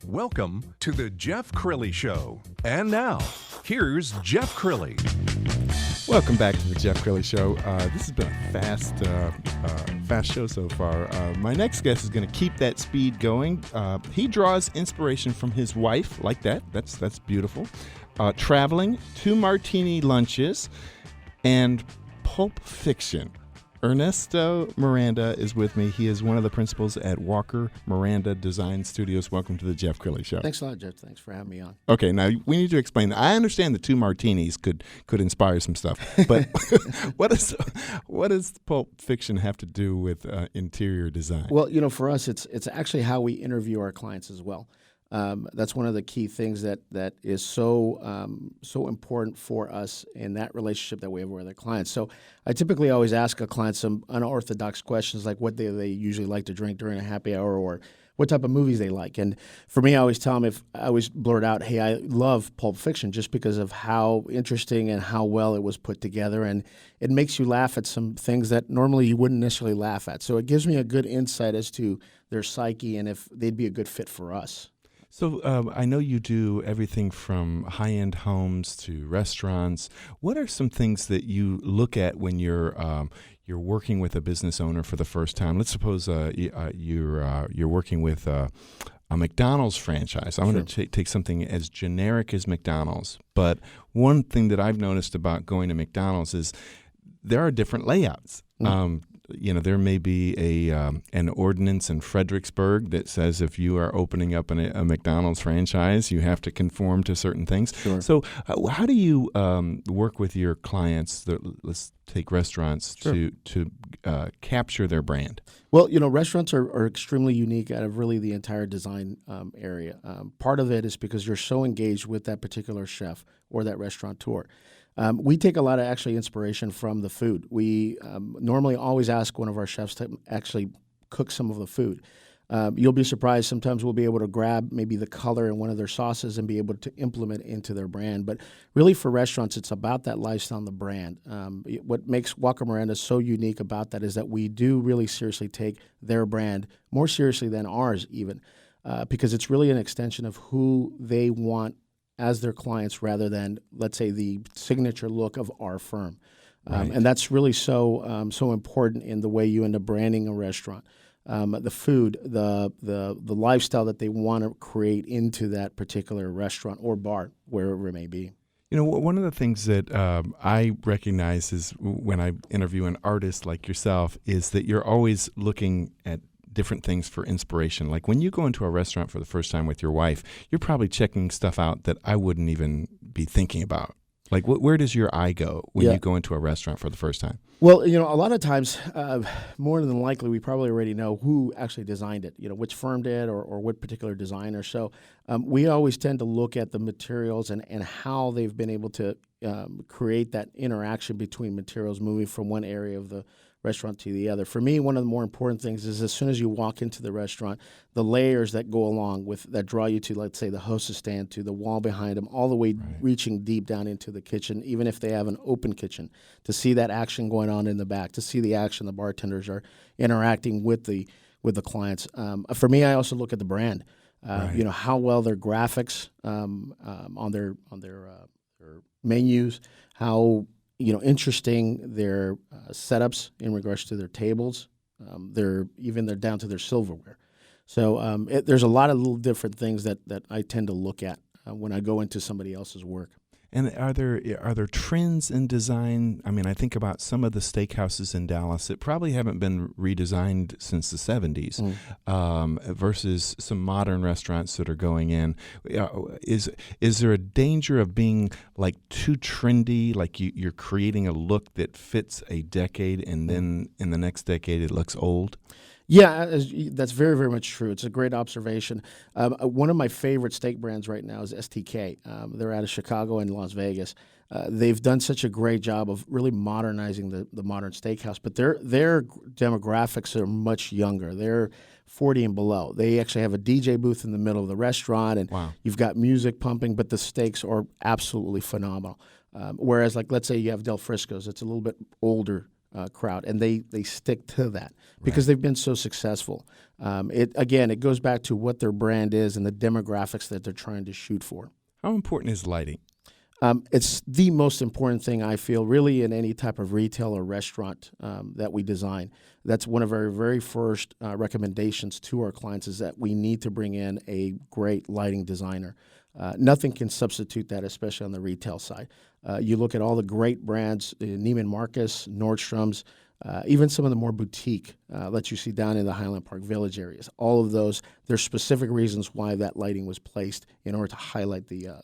Welcome to the Jeff Crilley Show. And now, here's Jeff Crilley. Welcome back to the Jeff Crilley Show. This has been a fast show so far. My next guest is going to keep that speed going. He draws inspiration from his wife, like that. That's beautiful. Traveling, 2 martini lunches, and Pulp Fiction. Ernesto Miranda is with me. He is one of the principals at WALKER+MIRANDA Design Studios. Welcome to the Jeff Crilley Show. Thanks a lot, Jeff. Thanks for having me on. Okay, now we need to explain. I understand the 2 martinis could inspire some stuff, but what does Pulp Fiction have to do with interior design? Well, for us, it's actually how we interview our clients as well. That's one of the key things that is so important for us in that relationship that we have with our clients. So I typically always ask a client some unorthodox questions like what they usually like to drink during a happy hour, or what type of movies they like. And for me, I always tell them, I always blurt out, hey, I love Pulp Fiction just because of how interesting and how well it was put together. And it makes you laugh at some things that normally you wouldn't necessarily laugh at. So it gives me a good insight as to their psyche and if they'd be a good fit for us. So I know you do everything from high-end homes to restaurants. What are some things that you look at when you're working with a business owner for the first time? Let's suppose you're working with a McDonald's franchise. I want to take something as generic as McDonald's. But one thing that I've noticed about going to McDonald's is there are different layouts. There may be an ordinance in Fredericksburg that says if you are opening up a McDonald's franchise, you have to conform to certain things. Sure. So how do you work with your clients, let's take restaurants, to capture their brand? Well, restaurants are extremely unique out of really the entire design area. Part of it is because you're so engaged with that particular chef or that restaurateur. We take a lot of actually inspiration from the food. We normally always ask one of our chefs to actually cook some of the food. You'll be surprised. Sometimes we'll be able to grab maybe the color in one of their sauces and be able to implement into their brand. But really for restaurants, it's about that lifestyle and the brand. What makes WALKER+MIRANDA so unique about that is that we do really seriously take their brand more seriously than ours even, because it's really an extension of who they want as their clients rather than, let's say, the signature look of our firm. Right. And that's really so important in the way you end up branding a restaurant. The food, the lifestyle that they want to create into that particular restaurant or bar, wherever it may be. One of the things that I recognize is when I interview an artist like yourself is that you're always looking at different things for inspiration. Like when you go into a restaurant for the first time with your wife, you're probably checking stuff out that I wouldn't even be thinking about. Like where does your eye go when you go into a restaurant for the first time? Well, a lot of times, more than likely, we probably already know who actually designed it, which firm did or what particular designer. So we always tend to look at the materials and how they've been able to create that interaction between materials moving from one area of the restaurant to the other. For me, one of the more important things is as soon as you walk into the restaurant, the layers that go along with that draw you to, let's say, the hostess stand, to the wall behind them, all the way reaching deep down into the kitchen, even if they have an open kitchen, to see that action going on in the back, to see the action the bartenders are interacting with the clients. For me, I also look at the brand. How well their graphics on their menus, how interesting their setups in regards to their tables. They're down to their silverware. So there's a lot of little different things that I tend to look at when I go into somebody else's work. And are there trends in design? I mean, I think about some of the steakhouses in Dallas that probably haven't been redesigned since the 70s versus some modern restaurants that are going in. Is there a danger of being like too trendy, like you're creating a look that fits a decade and then in the next decade it looks old? Yeah, that's very, very much true. It's a great observation. One of my favorite steak brands right now is STK. They're out of Chicago and Las Vegas. They've done such a great job of really modernizing the modern steakhouse, but their demographics are much younger. They're 40 and below. They actually have a DJ booth in the middle of the restaurant, and you've got music pumping, but the steaks are absolutely phenomenal. Whereas, like, let's say you have Del Frisco's, it's a little bit older crowd, and they stick to that because they've been so successful. It goes back to what their brand is and the demographics that they're trying to shoot for. How important is lighting? It's the most important thing, I feel, really in any type of retail or restaurant that we design. That's one of our very first recommendations to our clients is that we need to bring in a great lighting designer. Nothing can substitute that, especially on the retail side. You look at all the great brands, Neiman Marcus, Nordstrom's, even some of the more boutique that you see down in the Highland Park Village areas. All of those, there's specific reasons why that lighting was placed in order to highlight the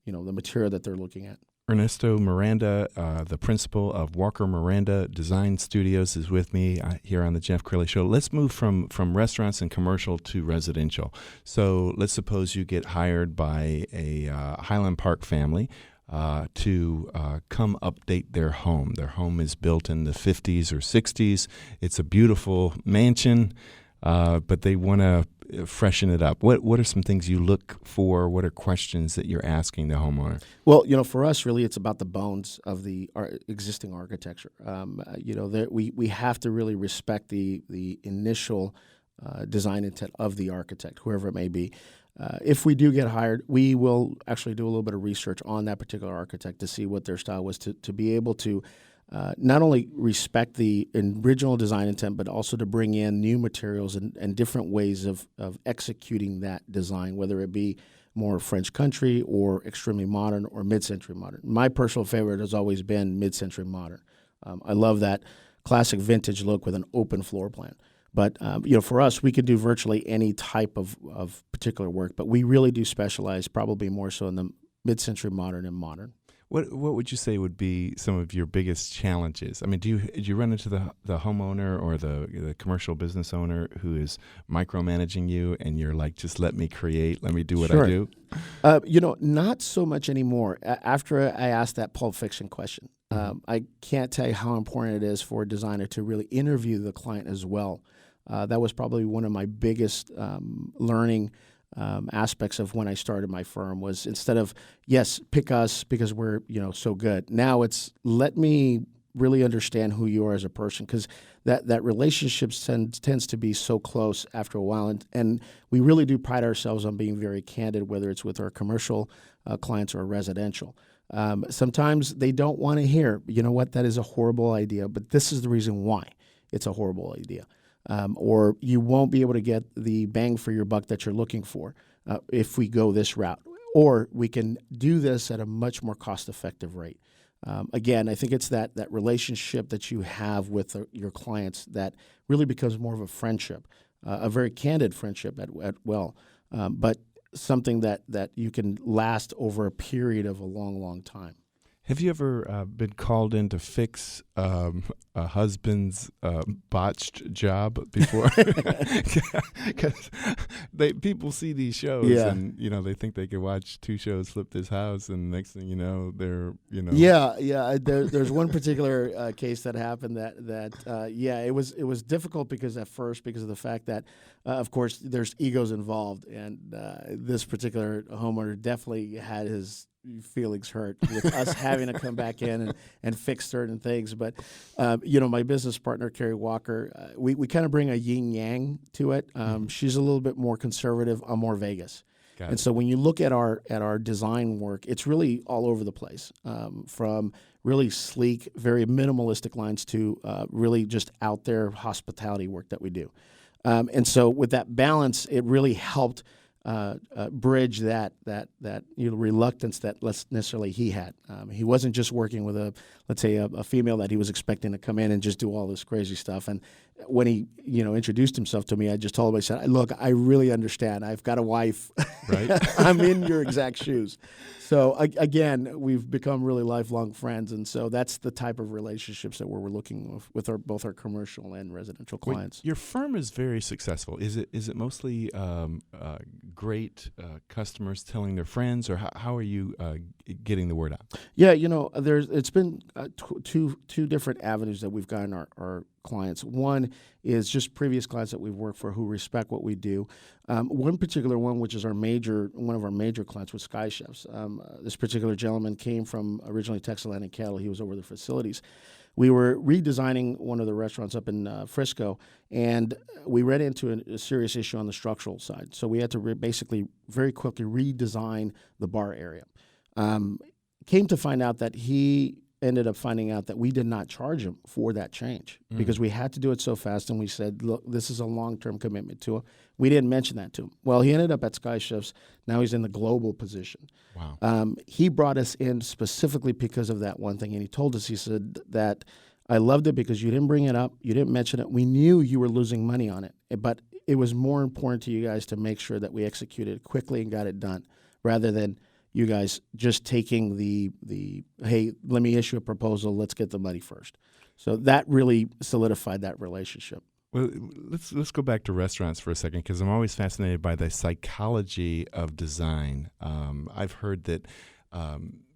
material that they're looking at. Ernesto Miranda, the principal of WALKER+MIRANDA Design Studios, is with me here on the Jeff Crilley Show. Let's move from restaurants and commercial to residential. So let's suppose you get hired by a Highland Park family to come update their home. Their home is built in the 50s or 60s. It's a beautiful mansion, but they want to freshen it up. What are some things you look for? What are questions that you're asking the homeowner? Well, for us, really, it's about the bones of the existing architecture. We have to really respect the initial design intent of the architect, whoever it may be. If we do get hired, we will actually do a little bit of research on that particular architect to see what their style was, to be able to not only respect the original design intent, but also to bring in new materials and different ways of executing that design, whether it be more French country or extremely modern or mid-century modern. My personal favorite has always been mid-century modern. I love that classic vintage look with an open floor plan. But for us, we could do virtually any type of particular work, but we really do specialize probably more so in the mid-century modern and modern. What would you say would be some of your biggest challenges? I mean, do you run into the homeowner or the commercial business owner who is micromanaging you, and you're like, just let me create, let me do what I do? Not so much anymore. After I asked that Pulp Fiction question, I can't tell you how important it is for a designer to really interview the client as well. That was probably one of my biggest learning aspects of when I started my firm was instead of, yes, pick us because we're, so good. Now it's let me really understand who you are as a person, because that relationship tends to be so close after a while. And we really do pride ourselves on being very candid, whether it's with our commercial clients or residential. Sometimes they don't want to hear, that is a horrible idea, but this is the reason why it's a horrible idea. Or you won't be able to get the bang for your buck that you're looking for if we go this route. Or we can do this at a much more cost-effective rate. Again, I think it's that relationship that you have with your clients that really becomes more of a friendship, a very candid friendship but something that you can last over a period of a long, long time. Have you ever been called in to fix a husband's botched job before? Because people see these shows and, they think they can watch 2 shows, flip this house, and next thing you know, they're, Yeah. There's one particular case that happened it was difficult because of the fact that, of course, there's egos involved. And this particular homeowner definitely had his feelings hurt with us having to come back in and fix certain things. But, my business partner, Carrie Walker, we kind of bring a yin yang to it. She's a little bit more conservative. I'm more Vegas. And so when you look at our design work, it's really all over the place, from really sleek, very minimalistic lines to really just out there hospitality work that we do. And so with that balance, it really helped bridge that reluctance that less necessarily he had. He wasn't just working with a female that he was expecting to come in and just do all this crazy stuff. And when he introduced himself to me, I just told him, I said, look, I really understand. I've got a wife. Right. I'm in your exact shoes. So again, we've become really lifelong friends, and so that's the type of relationships that we're looking with both our commercial and residential clients. Your firm is very successful. Is it mostly great customers telling their friends, or how are you getting the word out? Yeah, it's been two different avenues that we've gotten our clients. One is just previous clients that we've worked for who respect what we do. One particular one, which is one of our major clients, was Sky Chefs. This particular gentleman came from originally Texas Land and Cattle. He was over the facilities. we were redesigning one of the restaurants up in Frisco, and we ran into a serious issue on the structural side. So we had to basically very quickly redesign the bar area. Came to find out that he ended up finding out that we did not charge him for that change because we had to do it so fast, and we said, look, this is a long-term commitment to him. We didn't mention that to him. Well, he ended up at Sky Chefs. Now he's in the global position. Wow. He brought us in specifically because of that one thing, and he told us, he said that I loved it because you didn't bring it up, you didn't mention it. We knew you were losing money on it, but it was more important to you guys to make sure that we executed quickly and got it done rather than you guys just taking the hey, let me issue a proposal, let's get the money first. So that really solidified that relationship. Well, let's go back to restaurants for a second because I'm always fascinated by the psychology of design. I've heard that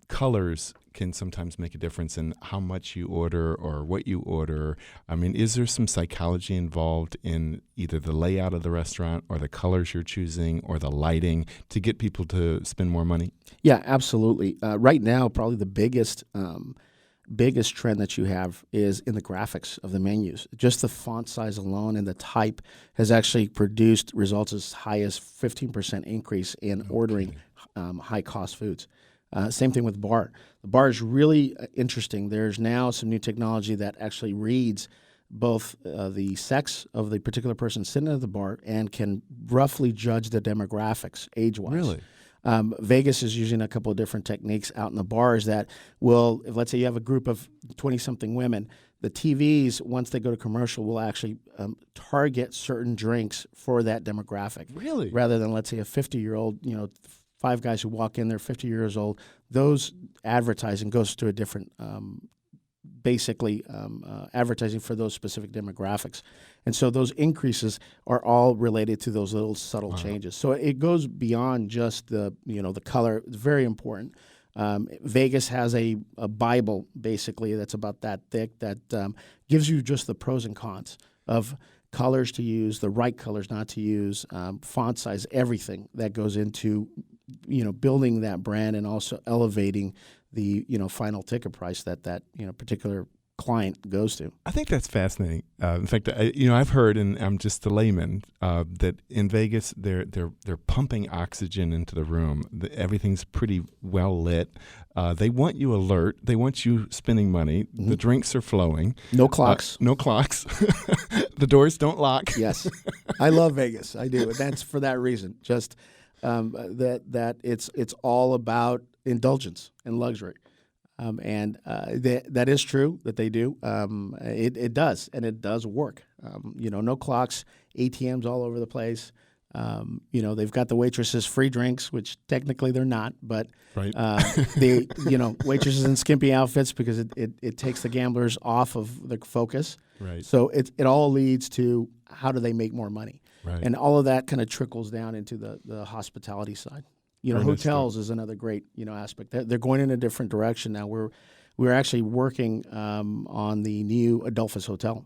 colors can sometimes make a difference in how much you order or what you order. I mean, is there some psychology involved in either the layout of the restaurant or the colors you're choosing or the lighting to get people to spend more money? Yeah, absolutely. Right now, probably the biggest trend that you have is in the graphics of the menus. Just the font size alone and the type has actually produced results as high as 15% increase in ordering high-cost foods. Same thing with bar. The bar is really interesting. There's now some new technology that actually reads both the sex of the particular person sitting at the bar and can roughly judge the demographics age-wise. Really? Vegas is using a couple of different techniques out in the bars that will, if let's say you have a group of 20-something women, the TVs, once they go to commercial, will actually target certain drinks for that demographic. Really? Rather than, let's say, a 50-year-old, 5 guys who walk in, they're 50 years old, those advertising goes to a different, advertising for those specific demographics. And so those increases are all related to those little subtle changes. So it goes beyond just the color. It's very important. Vegas has a Bible, basically, that's about that thick that gives you just the pros and cons of colors to use, the right colors not to use, font size, everything that goes into building that brand and also elevating the final ticket price that particular client goes to. I think that's fascinating. In fact, I've heard, and I'm just a layman, that in Vegas they're pumping oxygen into the room. Everything's pretty well lit. They want you alert. They want you spending money. The drinks are flowing. No clocks. No clocks. The doors don't lock. Yes, I love Vegas. I do. And that's for that reason. Just that it's all about indulgence and luxury. And that is true that they do. It does, and it does work. No clocks, ATMs all over the place. They've got the waitresses free drinks, which technically they're not, but right. Waitresses in skimpy outfits because it takes the gamblers off of the focus. Right. So it all leads to how do they make more money, right. And all of that kind of trickles down into the hospitality side. Hotels is another great, aspect. They're going in a different direction now. We're actually working on the new Adolphus Hotel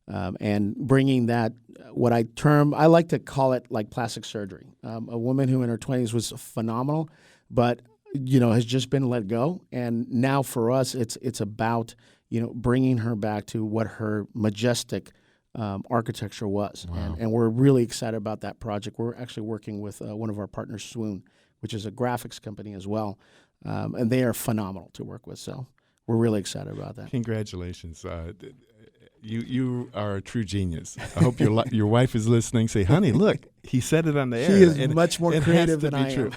and bringing that, I like to call it like plastic surgery. A woman who in her 20s was phenomenal, but, has just been let go. And now for us, it's about, bringing her back to what her majestic architecture was. Wow. And we're really excited about that project. We're actually working with one of our partners, Swoon, which is a graphics company as well. And they are phenomenal to work with. So we're really excited about that. Congratulations. You are a true genius. I hope your wife is listening. Say, honey, look, he said it on the air. She is much more creative than I am.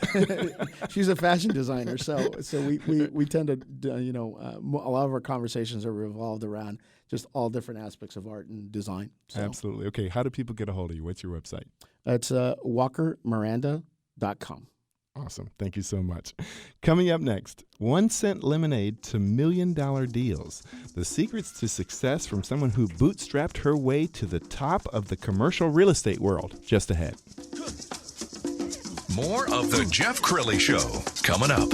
She's a fashion designer. So we tend to, a lot of our conversations are revolved around just all different aspects of art and design. So. Absolutely. Okay, how do people get a hold of you? What's your website? It's WALKER+MIRANDA.com. Awesome. Thank you so much. Coming up next, 1 cent lemonade to $1 million deals. The secrets to success from someone who bootstrapped her way to the top of the commercial real estate world. Just ahead. More of the Jeff Crilley Show coming up.